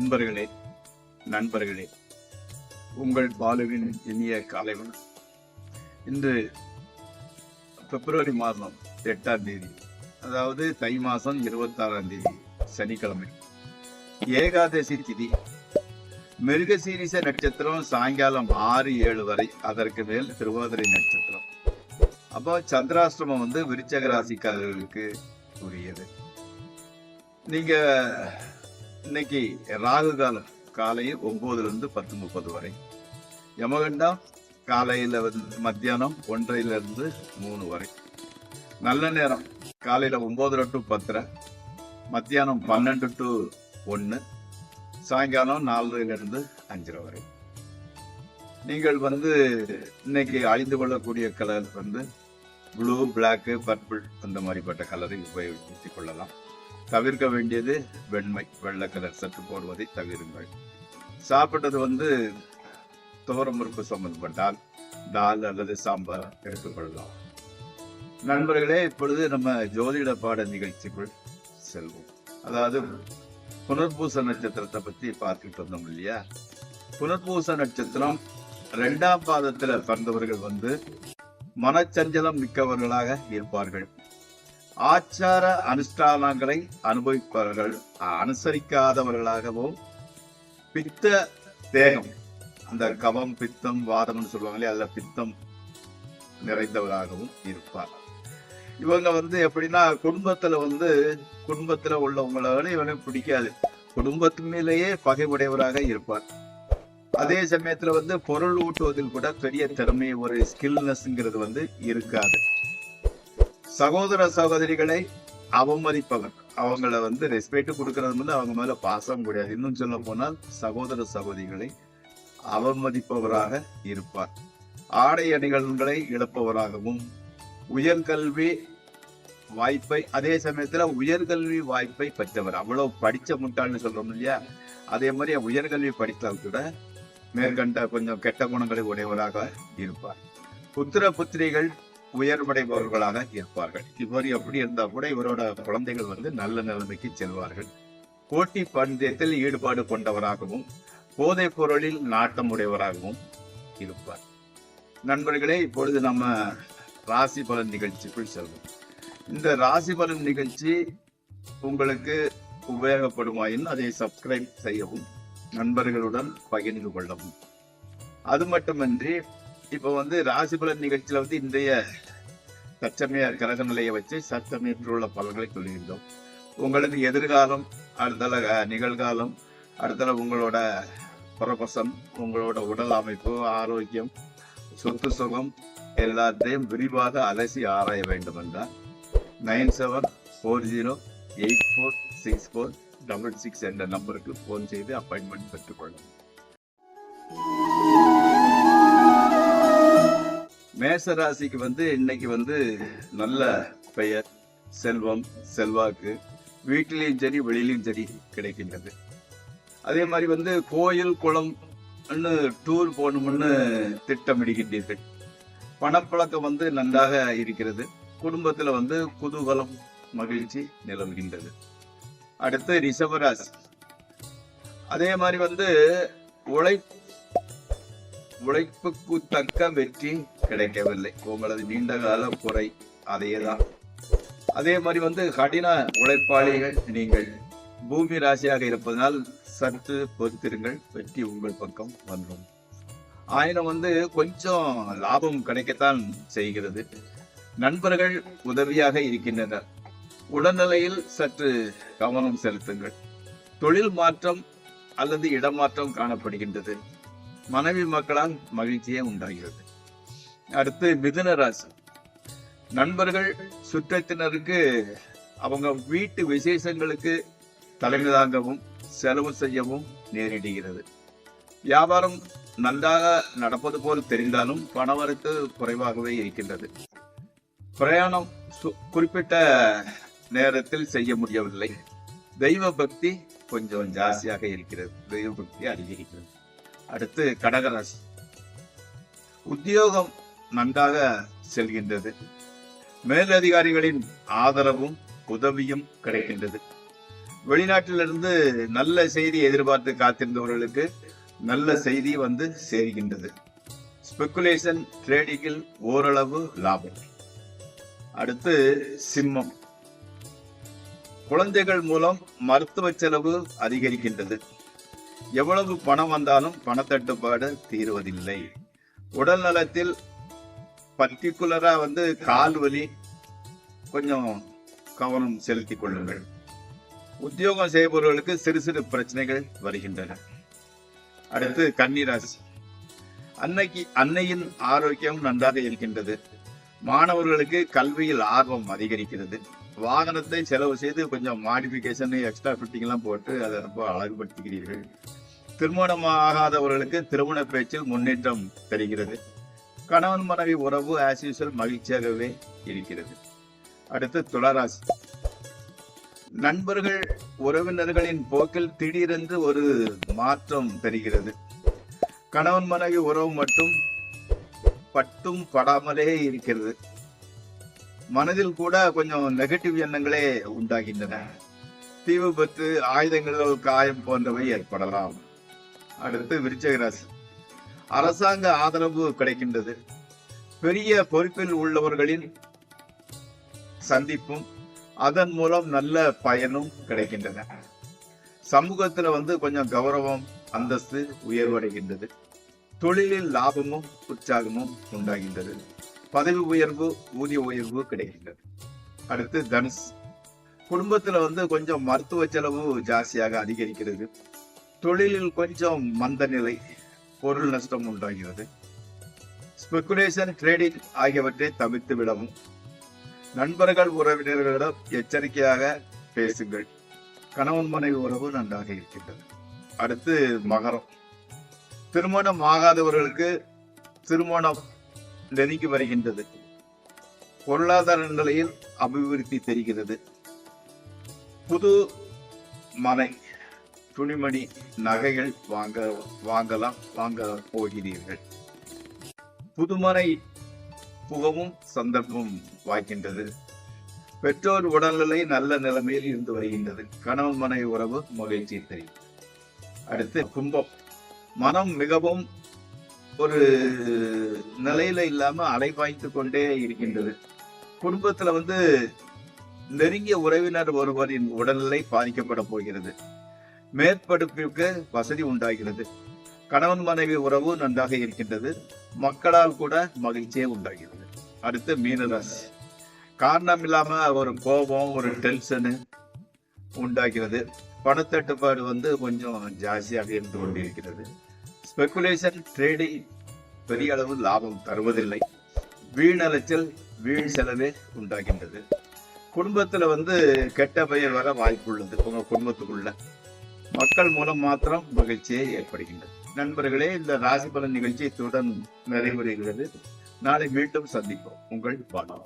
அன்பர்களே, நண்பர்களே, உங்கள் பாலுவின் இனிய காலை வணக்கம். இன்று பிப்ரவரி மாதம் 8ஆம் தேதி, அதாவது தை மாதம் 26ஆம் தேதி, சனிக்கிழமை, ஏகாதசி திதி. மிருகசீரிச நட்சத்திரம் சாயங்காலம் 6-7 வரை, அதற்கு மேல் திருவாதிரை நட்சத்திரம். அப்போ சந்திராஷ்டிரமம் விருச்சக ராசிக்காரர்களுக்கு உரியது. நீங்க இன்னைக்கு ராகு காலம் காலையில் 9 to 10:30 வரை, யமகண்டம் காலையில மத்தியானம் 1 to 3 வரை, நல்ல நேரம் காலையில 9 to 10, மத்தியானம் 12 to 1, சாயங்காலம் 4 to 5 வரை. நீங்கள் இன்னைக்கு அழிந்து கொள்ளக்கூடிய கலர் ப்ளூ, பிளாக், பர்பிள் அந்த மாதிரிப்பட்ட கலரை உபயோகித்துக் கொள்ளலாம். தவிர்க்க வேண்டியது வெள்ளை கலர் சற்று போடுவதை தவிருங்கள். சாப்பிட்டது துவரம்பருப்பு சம்பந்தப்பட்டால் தால் அல்லது சாம்பார் எடுத்துக்கொள்ளலாம். நண்பர்களே, இப்பொழுது நம்ம ஜோதிட பாட நிகழ்ச்சிக்குள் செல்வோம். அதாவது புனர்பூச நட்சத்திரத்தை பத்தி பார்த்துட்டு வந்தோம் இல்லையா? புனர்பூச நட்சத்திரம் 2ஆம் பாதத்துல பிறந்தவர்கள் மனச்சஞ்சலம் மிக்கவர்களாக இருப்பார்கள். ஆச்சார அனுஷ்டானங்களை அனுபவிப்பவர்கள், அனுசரிக்காதவர்களாகவும், பித்த தேகம், அந்த கவம் பித்தம் வாதம்னு சொல்லுவாங்களே, அதுல பித்தம் நிறைந்தவராகவும் இருப்பார். இவங்க எப்படின்னா குடும்பத்துல உள்ளவங்களால இவனுக்கு பிடிக்காது, குடும்பத்திலேயே பகைவுடையவராக இருப்பார். அதே சமயத்துல பொருள் ஊட்டுவதில் கூட பெரிய திறமை, ஒரு ஸ்கில்னஸ்ங்கிறது இருக்காது. சகோதர சகோதரிகளை அவமதிப்பவர், அவங்கள ரெஸ்பெக்ட் கொடுக்கறது அவங்க மேல பாசம் கிடையாது. இன்னும் சொல்ல போனால் சகோதர சகோதரிகளை அவமதிப்பவராக இருப்பார். ஆடை அணிகலன்களை இழப்பவராகவும், உயர்கல்வி வாய்ப்பை, அதே சமயத்துல உயர்கல்வி வாய்ப்பை பெற்றவர். அவ்வளவு படிச்ச முட்டாள்னு சொல்றோம் இல்லையா, அதே மாதிரி உயர்கல்வி படித்தால் கூட மேற்கண்ட கொஞ்சம் கெட்ட குணங்களை உடையவராக இருப்பார். புத்திர புத்திரிகள் உயர்வடைபவர்களாக இருப்பார்கள். இவர் எப்படி இருந்தா கூட இவரோட குழந்தைகள் நல்ல நிலைமைக்கு செல்வார்கள். போட்டி பந்தயத்தில் ஈடுபாடு கொண்டவராகவும், போதைப் பொருளில் நாட்டம் உடையவராகவும் இருப்பார். நண்பர்களே, இப்பொழுது நம்ம ராசி பலன் நிகழ்ச்சிக்குள் செல்வோம். இந்த ராசி பலன் நிகழ்ச்சி உங்களுக்கு உபயோகப்படுமாயின் அதை சப்ஸ்கிரைப் செய்யவும், நண்பர்களுடன் பகிர்ந்து கொள்ளவும். அது மட்டுமின்றி இப்ப ராசி பலன் நிகழ்ச்சியில இன்றைய தற்சமய கிரக நிலையை வச்சு சட்டமேற்றுள்ள பலன்களை சொல்லியிருந்தோம். உங்களுக்கு எதிர்காலம், அடுத்த நிகழ்காலம், அடுத்த உங்களோட ப்ரொஃபஷன், உங்களோட உடல் அமைப்பு, ஆரோக்கியம், சொத்து சுகம் எல்லாத்தையும் விரிவாக அலசி ஆராய வேண்டும் என்றால் 9740846466 என்ற நம்பருக்கு போன் செய்து அப்பாயின்மெண்ட் பெற்றுக்கொள்ளலாம். மேசராசிக்கு இன்னைக்கு நல்ல பெயர், செல்வம், செல்வாக்கு வீட்டிலையும் சரி வெளியிலையும் சரி கிடைக்கின்றது. அதே மாதிரி கோயில் குளம் டூர் போகணும்னு திட்டமிடுகின்றீர்கள். பணப்பழக்கம் நன்றாக இருக்கிறது. குடும்பத்துல குதூகலம், மகிழ்ச்சி நிலவுகின்றது. அடுத்து ரிஷபராசி. அதே மாதிரி உழைப்புக்கு தக்க வெற்றி கிடைக்கவில்லை. உங்களது நீண்ட கால குறை அதேதான். அதே மாதிரி கடின உழைப்பாளிகள் நீங்கள். பூமி ராசியாக இருப்பதனால் சற்று பொறுத்திருங்கள், வெற்றி உங்கள் பக்கம் வந்துடும். ஆயினும் கொஞ்சம் லாபம் கிடைக்கத்தான் செய்கிறது. நண்பர்கள் உதவியாக இருக்கின்றனர். உடல்நிலையில் சற்று கவனம் செலுத்துங்கள். தொழில் மாற்றம் அல்லது இடமாற்றம் காணப்படுகின்றது. மனைவி மக்களால் மகிழ்ச்சியே உண்டாகிறது. அடுத்து மிதுன ராசி. நண்பர்கள் சுற்றத்தினருக்கு அவங்க வீட்டு விசேஷங்களுக்கு தலைமை தாங்கவும் செலவு செய்யவும் நேரிடுகிறது. வியாபாரம் நன்றாக நடப்பது போல் தெரிந்தாலும் பணவரத்து குறைவாகவே இருக்கின்றது. பிரயாணம் குறிப்பிட்ட நேரத்தில் செய்ய முடியவில்லை. தெய்வ பக்தி கொஞ்சம் ஜாஸ்தியாக இருக்கிறது, தெய்வ பக்தி அதிகரிக்கிறது. அடுத்து கடகராசி. உத்தியோகம் நன்றாக செல்கின்றது. மேலதிகாரிகளின் ஆதரவும் உதவியும் கிடைக்கின்றது. வெளிநாட்டிலிருந்து நல்ல செய்தி எதிர்பார்த்து காத்திருந்தவர்களுக்கு நல்ல செய்தி வந்து சேர்கின்றது. ஸ்பெகுலேஷன் ட்ரேடிங்கில் ஓரளவு லாபம். அடுத்து சிம்மம். குழந்தைகள் மூலம் மருத்துவ செலவு அதிகரிக்கின்றது. எவ்வளவு பணம் வந்தாலும் பணத்தட்டுப்பாடு தீர்வதில்லை. உடல் நலத்தில் பர்டிகுலரா வந்து கால் வலி கொஞ்சம் கவனம் செலுத்திக் கொள்ளுங்கள். உத்தியோகம் செய்பவர்களுக்கு சிறு சிறு பிரச்சனைகள் வருகின்றன. அடுத்து கன்னிராசி. அன்னையின் ஆரோக்கியம் நன்றாக இருக்கின்றது. மாணவர்களுக்கு கல்வியில் ஆர்வம் அதிகரிக்கிறது. வாகனத்தை செலவு செய்து கொஞ்சம் மாடிஃபிகேஷன் எக்ஸ்ட்ரா ஃபிட்டிங் எல்லாம் போட்டு அதை ரொம்ப அழகுபடுத்துகிறீர்கள். திருமணம் ஆகாதவர்களுக்கு திருமண பேச்சில் முன்னேற்றம் தெரிகிறது. கணவன் மனைவி உறவு ஆஸ் யூசுவல் மகிழ்ச்சியாகவே இருக்கிறது. அடுத்து துளாராசி. நண்பர்கள் உறவினர்களின் போக்கில் திடீரென்று ஒரு மாற்றம் தெரிகிறது. கணவன் மனைவி உறவு மட்டும் பட்டும் படாமலே இருக்கிறது. மனதில் கூட கொஞ்சம் நெகட்டிவ் எண்ணங்களே உண்டாகின்றன. தீ விபத்து, ஆயுதங்கள் காயம் போன்றவை ஏற்படலாம். அடுத்து விருச்சிக ராசி. அரசாங்க ஆதரவு கிடைக்கின்றது. பெரிய பொறுப்பில் உள்ளவர்களின் சந்திப்பும் அதன் மூலம் நல்ல பயனும் கிடைக்கின்றன. சமூகத்துல வந்து கொஞ்சம் கௌரவம், அந்தஸ்து உயர்வடைகின்றது. தொழிலில் லாபமும் உற்சாகமும் உண்டாகின்றது. பதவி உயர்வு, ஊதிய உயர்வு கிடைக்கின்றது. அடுத்து தனுஷ். குடும்பத்துல வந்து கொஞ்சம் மருத்துவ செலவு ஜாஸ்தியாக அதிகரிக்கிறது. தொழிலில் கொஞ்சம் மந்த நிலை, பொருள் நஷ்டம் உண்டாகிறது. ஸ்பெகுலேஷன் ட்ரேடிங் ஆகியவற்றை தவிர்த்து விடவும். நண்பர்கள் உறவினர்களிடம் எச்சரிக்கையாக பேசுங்கள். கணவன் மனைவி உறவு நன்றாக இருக்கின்றது. அடுத்து மகரம். திருமணம் ஆகாதவர்களுக்கு திருமணம் நெருங்கி வருகின்றது. பொருளாதார நிலையில் அபிவிருத்தி தெரிகிறது. புது மனை, துணிமணி, நகைகள் வாங்க போகிறீர்கள். புதுமனை புகவும் சந்தர்ப்பம் வாய்க்கின்றது. பெற்றோர் உடல்நிலை நல்ல நிலைமையில் இருந்து வருகின்றது. கணவன் மனைவி உறவு மகிழ்ச்சி தெரியும். அடுத்து கும்பம். மனம் மிகவும் ஒரு நிலையில இல்லாம அலைபாய்த்து கொண்டே இருக்கின்றது. குடும்பத்துல வந்து நெருங்கிய உறவினர் ஒருவரின் உடல்நிலை பாதிக்கப்பட போகிறது. மேற்படிப்பிற்கு வசதி உண்டாகிறது. கணவன் மனைவி உறவு நன்றாக இருக்கின்றது. மக்களால் கூட மகிழ்ச்சியே உண்டாகிறது. அடுத்து மீனராசி. காரணம் இல்லாம ஒரு கோபம், ஒரு டென்ஷனு உண்டாகிறது. பணத்தட்டுப்பாடு வந்து கொஞ்சம் ஜாஸ்தியாக இருந்து கொண்டிருக்கிறது. ஸ்பெகுலேஷன் ட்ரேடிங் பெரிய அளவு லாபம் தருவதில்லை. வீண் அலைச்சல், வீண் செலவே உண்டாகின்றது. குடும்பத்துல வந்து கெட்ட பெயர் வர வாய்ப்புள்ளது. உங்க குடும்பத்துக்குள்ள மக்கள் மூலம் மாத்திரம் மகிழ்ச்சியே ஏற்படுகின்றது. நண்பர்களே, இந்த ராசி பலன் நிகழ்ச்சி இத்துடன் நிறைவுறுகிறது. நாளை மீண்டும் சந்திப்போம். உங்கள் பாலா.